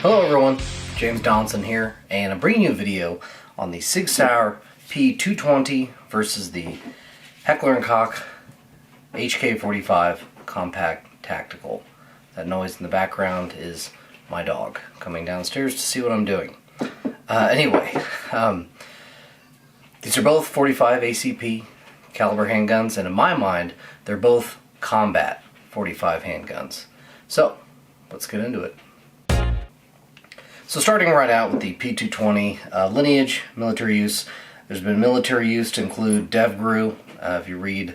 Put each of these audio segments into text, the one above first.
Hello everyone, James Donaldson here, and I'm bringing you a video on the Sig Sauer P220 versus the Heckler Koch HK45 Compact Tactical. That noise in the background is my dog coming downstairs to see what I'm doing. Anyway, these are both 45 ACP caliber handguns, and in my mind, they're both combat 45 handguns. So, let's get into it. So starting right out with the P220 Lineage, military use. There's been military use to include DevGru. If you read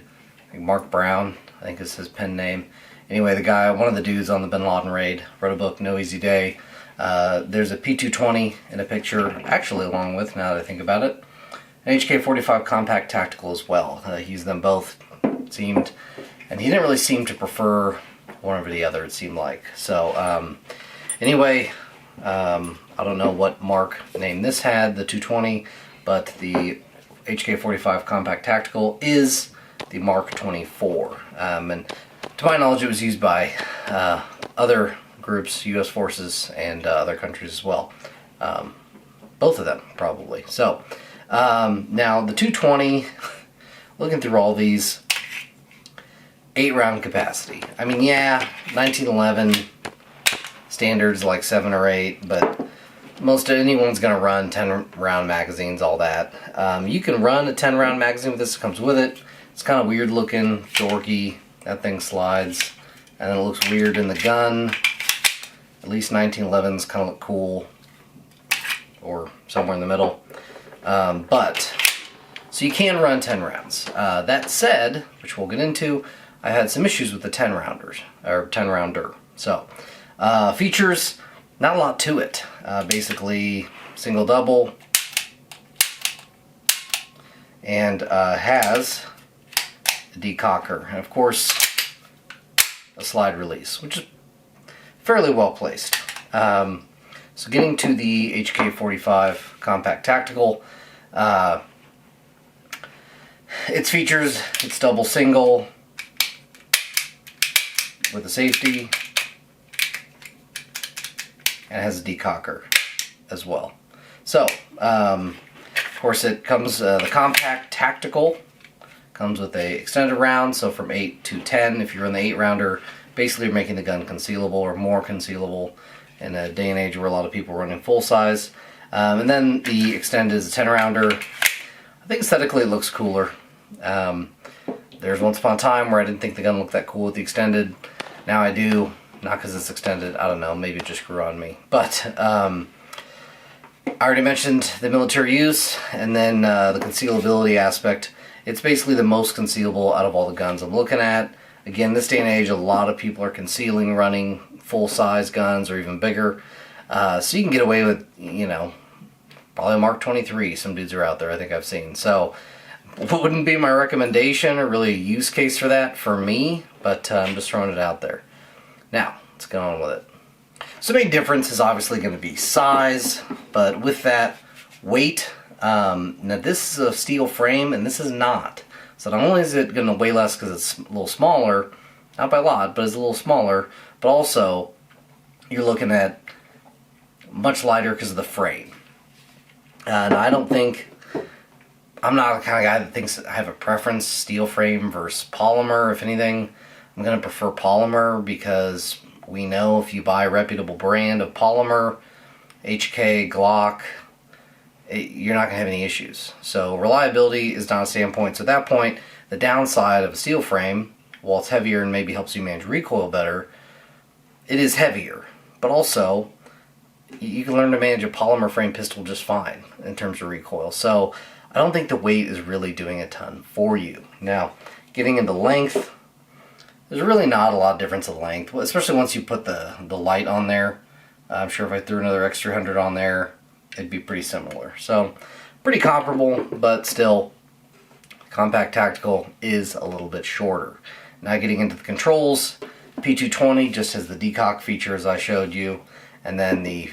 Mark Brown, I think is his pen name. Anyway, the guy, one of the dudes on the Bin Laden raid, wrote a book, No Easy Day. There's a P220 in a picture, actually along with, now that I think about it, an HK45 Compact Tactical as well. He used them both, it seemed, and he didn't really seem to prefer one over the other, it seemed like. So, anyway, I don't know what Mark name this had, the 220, but the HK45 Compact Tactical is the Mark 24. And to my knowledge, it was used by other groups, U.S. forces, and other countries as well. Both of them, probably. So, now the 220, looking through all these, 8-round capacity. I mean, yeah, 1911 standards like 7 or 8, but most anyone's going to run 10-round magazines, all that. You can run a 10-round magazine with this, it comes with it. It's kind of weird looking, dorky, that thing slides, and then it looks weird in the gun. At least 1911s kind of look cool, or somewhere in the middle. So you can run 10 rounds. That said, which we'll get into, I had some issues with the 10-rounders, or 10-rounder. So, features, not a lot to it. Basically, single double, and has a decocker, and of course, a slide release, which is fairly well placed. So getting to the HK45 Compact Tactical, its features, it's double single with a safety, and it has a decocker as well. So, of course it comes, the Compact Tactical comes with a extended round, so from 8 to 10, if you run the 8-rounder, basically you're making the gun concealable or more concealable in a day and age where a lot of people are running full size. And then the extended is a 10-rounder. I think aesthetically it looks cooler. There's once upon a time where I didn't think the gun looked that cool with the extended. Now I do, not because it's extended, I don't know, maybe it just grew on me. But I already mentioned the military use, and then the concealability aspect. It's basically the most concealable out of all the guns I'm looking at. Again, this day and age, a lot of people are concealing running full-size guns or even bigger. So you can get away with, you know, probably a Mark 23. Some dudes are out there, I think I've seen. So, wouldn't be my recommendation or really a use case for that for me, but I'm just throwing it out there. Now, let's get on with it. So the main difference is obviously going to be size, but with that, weight. Now this is a steel frame and this is not. So not only is it going to weigh less because it's a little smaller, not by a lot, but it's a little smaller, but also you're looking at much lighter because of the frame. And I don't think, I'm not the kind of guy that thinks I have a preference, steel frame versus polymer. If anything, I'm going to prefer polymer because we know if you buy a reputable brand of polymer, HK, Glock, you're not going to have any issues. So reliability is not a standpoint. So at that point, the downside of a steel frame, while it's heavier and maybe helps you manage recoil better, it is heavier. But also, you can learn to manage a polymer frame pistol just fine in terms of recoil. So I don't think the weight is really doing a ton for you. Now, getting into length, there's really not a lot of difference in length, especially once you put the light on there. I'm sure if I threw another X300 on there, it'd be pretty similar. So, pretty comparable, but still, Compact Tactical is a little bit shorter. Now getting into the controls, P220 just has the decock feature as I showed you, and then the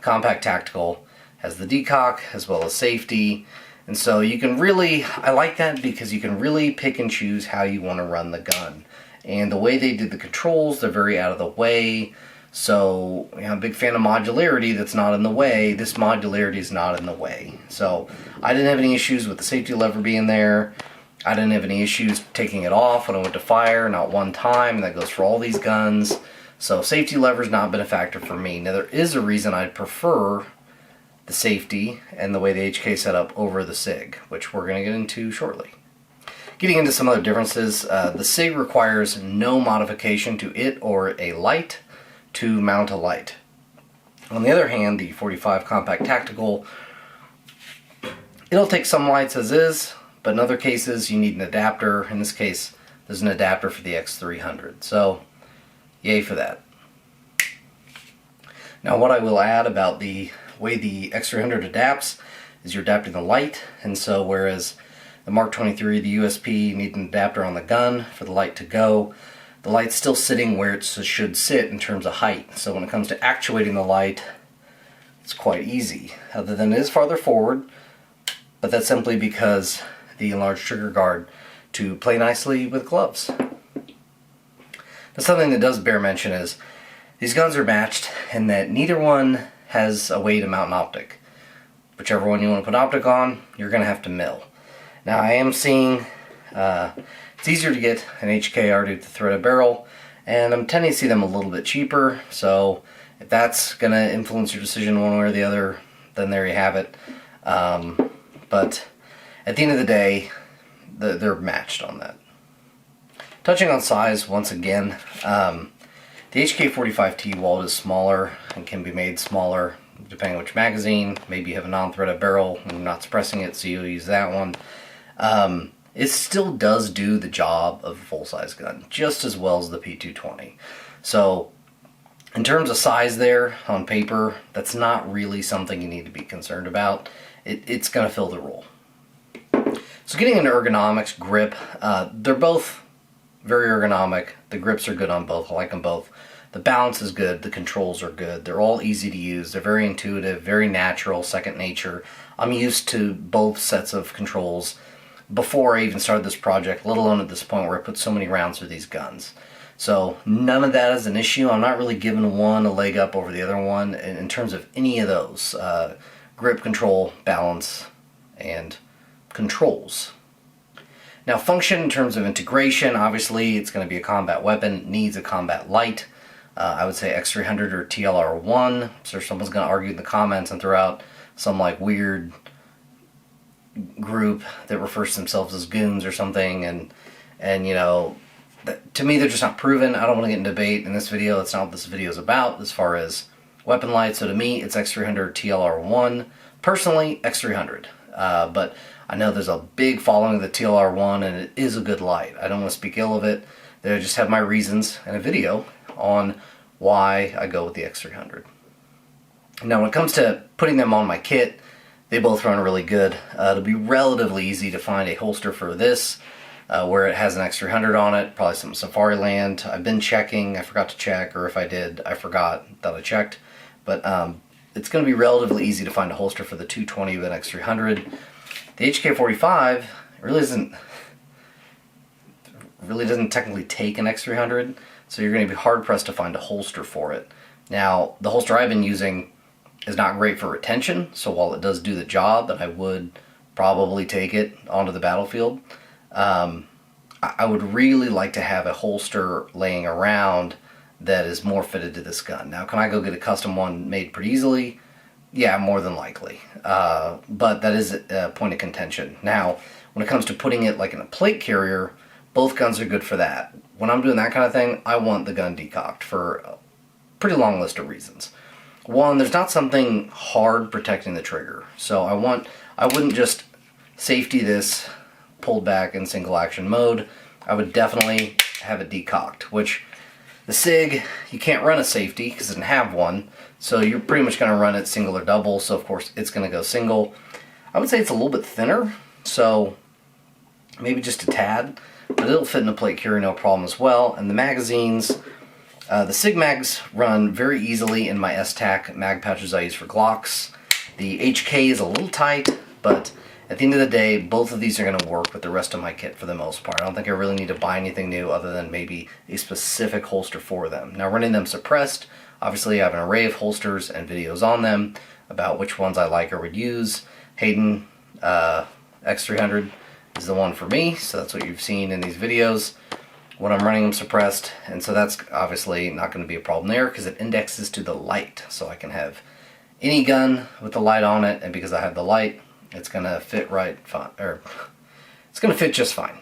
Compact Tactical has the decock as well as safety. And so you can really, I like that because you can really pick and choose how you want to run the gun. And the way they did the controls, they're very out of the way. So, you know, I'm a big fan of modularity that's not in the way. This modularity is not in the way. So, I didn't have any issues with the safety lever being there. I didn't have any issues taking it off when I went to fire, not one time. That goes for all these guns. So, safety lever's not been a factor for me. Now, there is a reason I'd prefer the safety and the way the HK set up over the Sig, which we're going to get into shortly. Getting into some other differences, the Sig requires no modification to it or a light to mount a light. On the other hand, the 45 Compact Tactical, it'll take some lights as is, but in other cases you need an adapter. In this case, there's an adapter for the X300, so yay for that. Now what I will add about the way the X300 adapts is you're adapting the light, and so whereas the Mark 23, the USP, need an adapter on the gun for the light to go, the light's still sitting where it should sit in terms of height. So when it comes to actuating the light, it's quite easy. Other than it is farther forward, but that's simply because the enlarged trigger guard to play nicely with gloves. Now, something that does bear mention is these guns are matched in that neither one has a way to mount an optic. Whichever one you want to put optic on, you're going to have to mill. Now I am seeing it's easier to get an HK due to threaded barrel, and I'm tending to see them a little bit cheaper, so if that's going to influence your decision one way or the other, then there you have it. But at the end of the day, they're matched on that. Touching on size once again, the HK45T wallet is smaller and can be made smaller depending on which magazine. Maybe you have a non-threaded barrel and you're not suppressing it, so you'll use that one. It still does do the job of a full-size gun just as well as the P220. So in terms of size there on paper, that's not really something you need to be concerned about. It's going to fill the role. So getting into ergonomics, grip, they're both very ergonomic. The grips are good on both. I like them both. The balance is good. The controls are good. They're all easy to use. They're very intuitive, very natural, second nature. I'm used to both sets of controls before I even started this project, let alone at this point where I put so many rounds through these guns. So none of that is an issue. I'm not really giving one a leg up over the other one in terms of any of those. Grip, control, balance, and controls. Now function in terms of integration, obviously it's going to be a combat weapon. It needs a combat light. I would say X300 or TLR1. So someone's going to argue in the comments and throw out some like weird group that refers to themselves as goons or something, and you know, to me they're just not proven. I don't want to get in debate in this video. That's not what this video is about as far as weapon light. So to me it's X300 TLR1. Personally X300, but I know there's a big following of the TLR1 and it is a good light. I don't want to speak ill of it. I just have my reasons and a video on why I go with the X300. Now when it comes to putting them on my kit, they both run really good. It'll be relatively easy to find a holster for this where it has an X300 on it, probably some Safariland. I've been checking, I forgot to check, or if I did, I forgot that I checked. But it's going to be relatively easy to find a holster for the 220 with an X300. The HK45 really doesn't technically take an X300, so you're going to be hard pressed to find a holster for it. Now, the holster I've been using is not great for retention, so while it does do the job, and I would probably take it onto the battlefield, I would really like to have a holster laying around that is more fitted to this gun. Now, can I go get a custom one made pretty easily? Yeah, more than likely. But that is a point of contention. Now, when it comes to putting it like in a plate carrier, both guns are good for that. When I'm doing that kind of thing, I want the gun decocked for a pretty long list of reasons. One, there's not something hard protecting the trigger. So I wouldn't just safety this pulled back in single action mode. I would definitely have it decocked, which the Sig, you can't run a safety because it doesn't have one. So you're pretty much going to run it single or double. So of course it's going to go single. I would say it's a little bit thinner. So maybe just a tad, but it'll fit in a plate carrier no problem as well. And the magazines, the Sig mags run very easily in my S-Tac mag pouches I use for Glocks. The HK is a little tight, but at the end of the day, both of these are going to work with the rest of my kit for the most part. I don't think I really need to buy anything new other than maybe a specific holster for them. Now, running them suppressed, obviously I have an array of holsters and videos on them about which ones I like or would use. Hayden X300 is the one for me, so that's what you've seen in these videos when I'm running them suppressed, and so that's obviously not going to be a problem there because it indexes to the light, so I can have any gun with the light on it, and because I have the light, it's going to fit right fine, or it's going to fit just fine.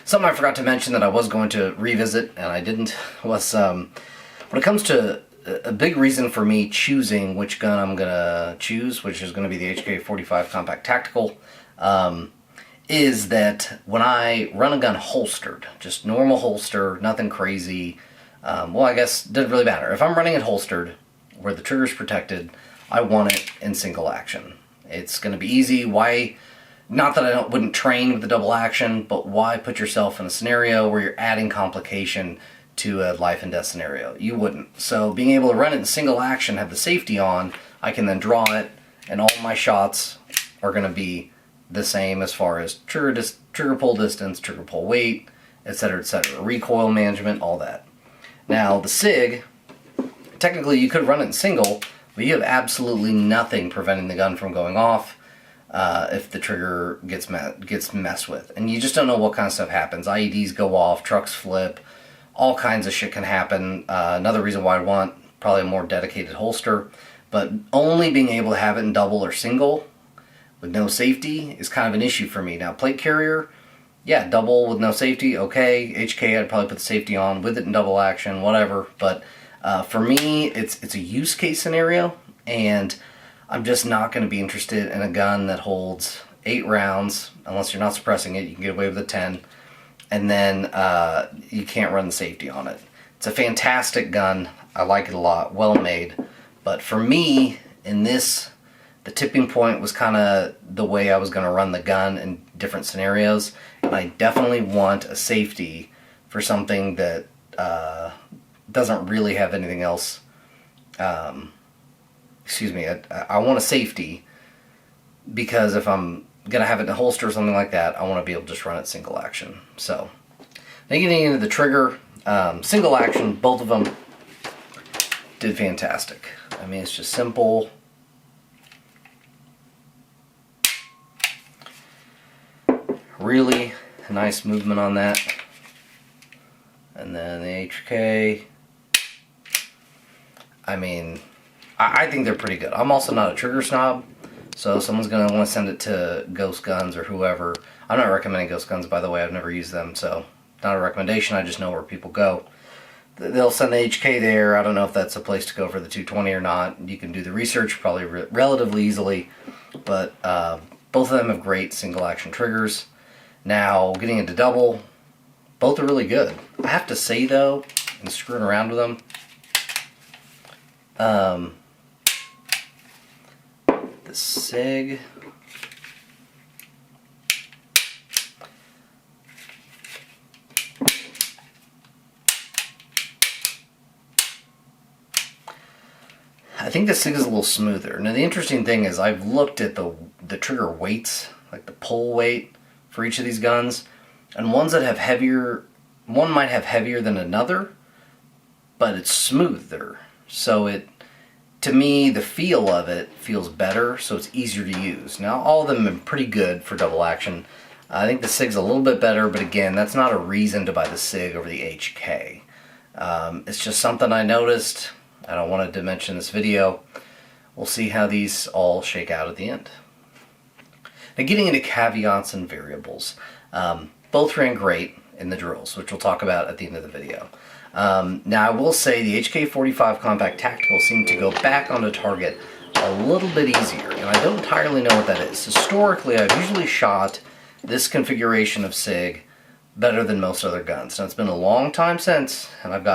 Something I forgot to mention that I was going to revisit, and I didn't, was when it comes to a big reason for me choosing which gun I'm going to choose, which is going to be the HK45 Compact Tactical, is that when I run a gun holstered, just normal holster, nothing crazy, well, I guess it doesn't really matter. If I'm running it holstered, where the trigger's protected, I want it in single action. It's going to be easy. Why, not that I wouldn't train with the double action, but why put yourself in a scenario where you're adding complication to a life and death scenario? You wouldn't. So being able to run it in single action, have the safety on, I can then draw it, and all my shots are going to be the same as far as trigger pull distance, trigger pull weight, etc., etc., recoil management, all that. Now the Sig, technically you could run it in single, but you have absolutely nothing preventing the gun from going off if the trigger gets messed with, and you just don't know what kind of stuff happens. IEDs go off, trucks flip, all kinds of shit can happen. Another reason why I want probably a more dedicated holster, but only being able to have it in double or single with no safety is kind of an issue for me. Now, plate carrier, yeah, double with no safety, okay. HK, I'd probably put the safety on with it in double action, whatever. But for me, it's a use case scenario, and I'm just not going to be interested in a gun that holds 8 rounds, unless you're not suppressing it. You can get away with a 10, and then you can't run the safety on it. It's a fantastic gun. I like it a lot, well made. But for me, in this, the tipping point was kind of the way I was going to run the gun in different scenarios, and I definitely want a safety for something that doesn't really have anything else. Excuse me, I want a safety, because if I'm going to have it in a holster or something like that, I want to be able to just run it single action. So, now getting into the trigger, single action, both of them did fantastic. I mean, it's just simple. Really nice movement on that. And then the HK, I mean, I think they're pretty good. I'm also not a trigger snob, so if someone's going to want to send it to Ghost Guns or whoever. I'm not recommending Ghost Guns, by the way. I've never used them, so not a recommendation. I just know where people go. They'll send the HK there. I don't know if that's a place to go for the 220 or not. You can do the research probably relatively easily, but both of them have great single action triggers. Now, getting into double, both are really good. I have to say, though, and screwing around with them, the Sig, I think the Sig is a little smoother. Now, the interesting thing is I've looked at the trigger weights, like the pull weight for each of these guns, and ones that have heavier, one might have heavier than another, but it's smoother. So it, to me, the feel of it feels better, so it's easier to use. Now, all of them are pretty good for double action. I think the Sig's a little bit better, but again, that's not a reason to buy the Sig over the HK. It's just something I noticed. I don't want to mention this video. We'll see how these all shake out at the end. Now, getting into caveats and variables. Both ran great in the drills, which we'll talk about at the end of the video. Now, I will say the HK45 Compact Tactical seemed to go back onto target a little bit easier, and I don't entirely know what that is. Historically, I've usually shot this configuration of Sig better than most other guns. Now, it's been a long time since, and I've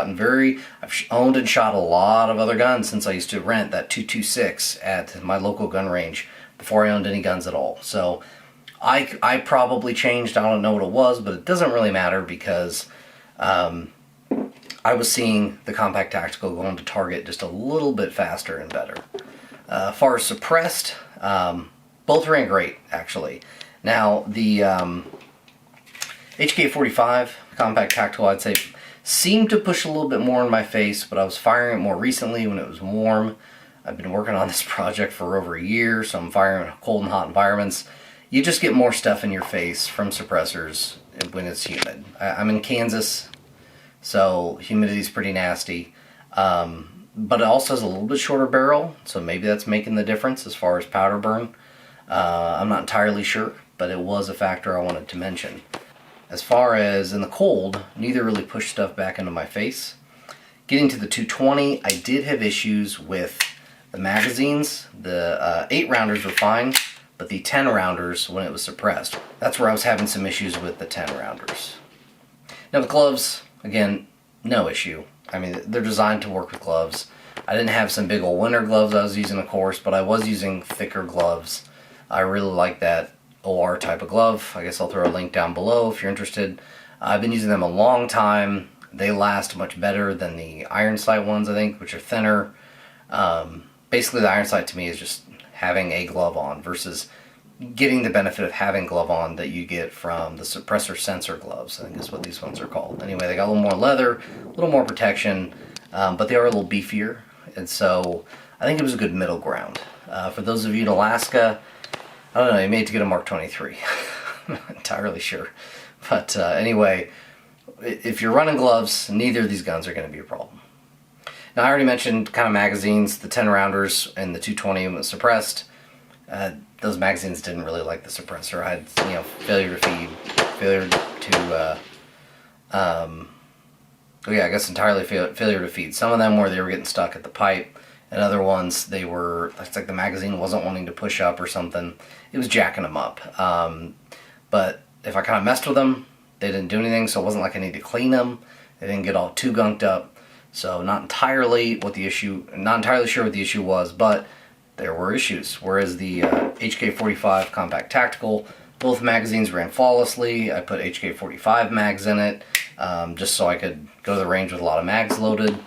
owned and shot a lot of other guns since I used to rent that 226 at my local gun range before I owned any guns at all. So I probably changed. I don't know what it was, but it doesn't really matter because I was seeing the Compact Tactical go into target just a little bit faster and better. As far as suppressed, both ran great, actually. Now, the HK45 Compact Tactical, I'd say, seemed to push a little bit more in my face, but I was firing it more recently when it was warm. I've been working on this project for over a year, so I'm firing in cold and hot environments. You just get more stuff in your face from suppressors when it's humid. I'm in Kansas, so humidity is pretty nasty. But it also has a little bit shorter barrel, so maybe that's making the difference as far as powder burn. I'm not entirely sure, but it was a factor I wanted to mention. As far as in the cold, neither really pushed stuff back into my face. Getting to the 220, I did have issues with the magazines. The 8-rounders were fine, but the 10-rounders, when it was suppressed, that's where I was having some issues with the 10-rounders. Now the gloves, again, no issue. I mean, they're designed to work with gloves. I didn't have some big old winter gloves I was using, of course, but I was using thicker gloves. I really like that OR type of glove. I guess I'll throw a link down below if you're interested. I've been using them a long time. They last much better than the iron sight ones, I think, which are thinner. Basically, the iron sight to me is just having a glove on versus getting the benefit of having glove on that you get from the suppressor sensor gloves. I think that's what these ones are called. Anyway, they got a little more leather, a little more protection, but they are a little beefier, and so I think it was a good middle ground. For those of you in Alaska, I don't know, you made to get a Mark 23. I'm not entirely sure. But anyway, if you're running gloves, neither of these guns are going to be a problem. Now, I already mentioned kind of magazines, the 10-rounders and the 220 was suppressed. Those magazines didn't really like the suppressor. I had, failure to feed, failure to, I guess entirely failure to feed. Some of them where they were getting stuck at the pipe, and other ones it's like the magazine wasn't wanting to push up or something. It was jacking them up. But if I kind of messed with them, they didn't do anything, so it wasn't like I needed to clean them. They didn't get all too gunked up. So not entirely sure what the issue was, but there were issues. Whereas the HK45 Compact Tactical, both magazines ran flawlessly. I put HK45 mags in it, just so I could go to the range with a lot of mags loaded.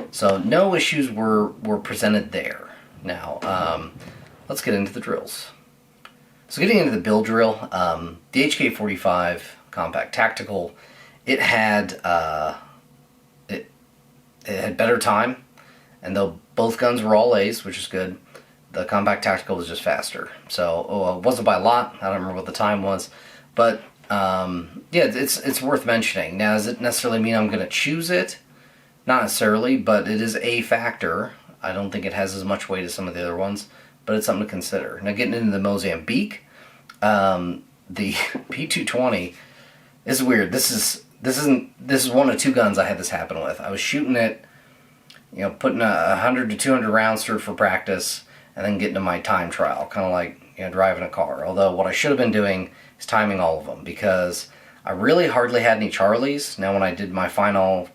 So no issues were presented there. Now, let's get into the drills. So getting into the build drill, the HK45 Compact Tactical, it had better time, and though both guns were all A's, which is good, the Compact Tactical was just faster. So it wasn't by a lot. I don't remember what the time was, but yeah, it's worth mentioning. Now, does it necessarily mean I'm going to choose it? Not necessarily, but it is a factor. I don't think it has as much weight as some of the other ones, but it's something to consider. Now, getting into the Mozambique, the P220 is weird. This is one of two guns I had this happen with. I was shooting it, putting 100 to 200 rounds through for practice, and then getting to my time trial, kind of like driving a car. Although what I should have been doing is timing all of them, because I really hardly had any Charlies. Now when I did my final,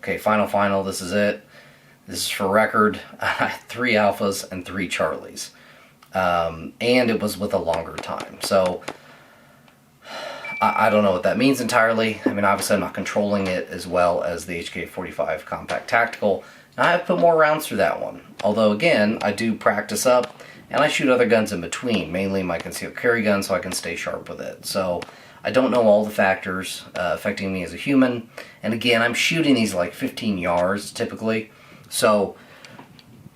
this is it. This is for record. I had 3 alphas and 3 Charlies. And it was with a longer time. So I don't know what that means entirely. I mean, obviously I'm not controlling it as well as the HK45 Compact Tactical. Now, I have put more rounds through that one. Although, again, I do practice up, and I shoot other guns in between, mainly my concealed carry gun, so I can stay sharp with it. So I don't know all the factors affecting me as a human. And again, I'm shooting these like 15 yards typically. So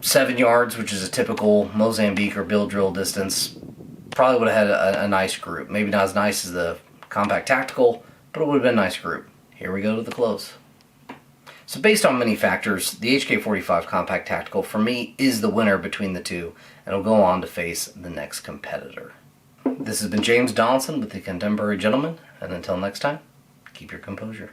7 yards, which is a typical Mozambique or build drill distance, probably would have had a nice group. Maybe not as nice as the Compact Tactical, but it would have been a nice group. Here we go to the close. So based on many factors, the HK45 Compact Tactical for me is the winner between the two, and will go on to face the next competitor. This has been James Donaldson with the Contemporary Gentleman, and until next time, keep your composure.